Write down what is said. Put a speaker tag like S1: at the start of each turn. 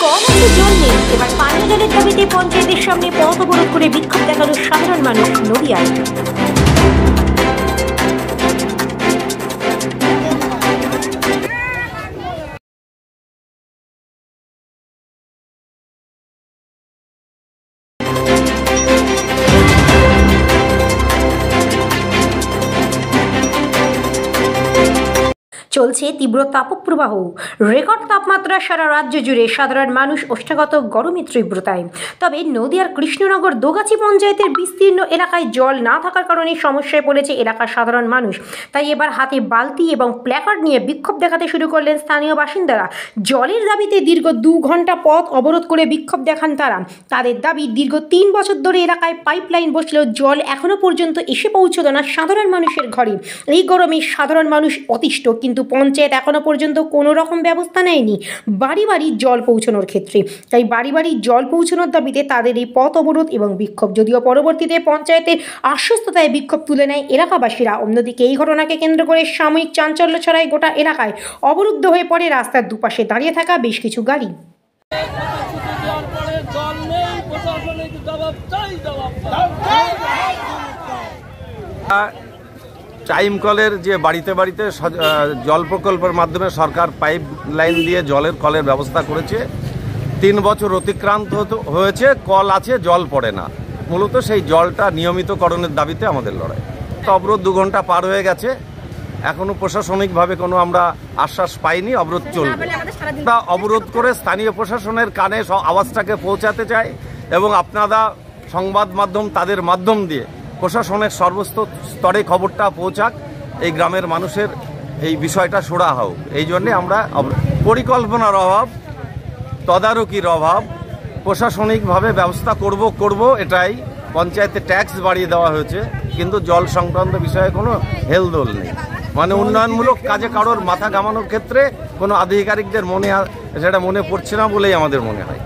S1: Call আছে জল নেই, এবার পানীয় জলের দাবিতে পঞ্চায়েতের সামনে পথ অবরোধ করে বিক্ষোভ দেখালো সাধারণ মানুষ নদিয়ায়। চলছে তীব্র তাপপ্রবাহ, রেকর্ড তাপমাত্রা সারা রাজ্য জুড়ে, সাধারণ মানুষ ওষ্ঠাগত গরমের তীব্রতায়। তবে নদিয়ার কৃষ্ণনগর দোগাছি পঞ্চায়েতের বিস্তীর্ণ এলাকায় জল না থাকার কারণে সমস্যায় পড়েছে এলাকার সাধারণ মানুষ। তাই এবার হাতে বালতি এবং প্ল্যাকার্ড নিয়ে বিক্ষোভ দেখাতে শুরু করলেন স্থানীয় বাসিন্দারা। জলের দাবিতে দীর্ঘ 2 ঘন্টা পথ অবরোধ করে বিক্ষোভ দেখান তারা। তাদের দাবি, দীর্ঘ 3 বছর ধরে এলাকায় পাইপলাইন বসলেও জল এখনও পর্যন্ত এসে পৌঁছতো না সাধারণ মানুষের ঘরে। এই গরমে সাধারণ মানুষ অতিষ্ঠ, কিন্তু পঞ্চায়েত এখনো পর্যন্ত কোনো রকম ব্যবস্থা নেয়নি বাড়ি বাড়ি জল পৌঁছানোর ক্ষেত্রে। তাই বাড়ি বাড়ি জল পৌঁছানোর দাবিতে তাদের এই পথ অবরোধ এবং বিক্ষোভ। যদিও পরবর্তীতে পঞ্চায়েতের আশ্বস্ততায় বিক্ষোভ তুলে নেয় এলাকাবাসীরা। অন্যদিকে এই ঘটনাকে কেন্দ্র করে সাময়িক চাঞ্চল্য ছড়ায় গোটা এলাকায়। অবরুদ্ধ হয়ে পড়ে রাস্তার দুপাশে দাঁড়িয়ে থাকা বেশ কিছু গাড়ি।
S2: টাইম কলের যে বাড়িতে বাড়িতে জল প্রকল্পের মাধ্যমে সরকার পাইপ লাইন দিয়ে জলের কলের ব্যবস্থা করেছে। 3 বছর অতিক্রান্ত হয়েছে, কল আছে, জল পড়ে না। মূলত সেই জলটা নিয়মিতকরণের দাবিতে আমাদের লড়াই। অবরোধ 2 ঘন্টা পার হয়ে গেছে, এখনো প্রশাসনিকভাবে কোনো আমরা আশ্বাস পাইনি। অবরোধ চলবে। অবরোধ করে স্থানীয় প্রশাসনের কানে আওয়াজটাকে পৌঁছাতে চাই এবং আপনারা সংবাদ মাধ্যম তাদের মাধ্যম দিয়ে প্রশাসনের সর্বস্তরে খবরটা পৌঁছাক, এই গ্রামের মানুষের এই বিষয়টা সোড়া হোক। এই জন্যে আমরা পরিকল্পনার অভাব, তদারকির অভাব, প্রশাসনিকভাবে ব্যবস্থা করব এটাই। পঞ্চায়েতে ট্যাক্স বাড়িয়ে দেওয়া হয়েছে, কিন্তু জল সংক্রান্ত বিষয়ে কোনো হেলদোল নেই। মানে উন্নয়নমূলক কাজে কারোর মাথা ঘামানোর ক্ষেত্রে কোনো আধিকারিকদের সেটা মনে পড়ছে না বলেই আমাদের মনে হয়।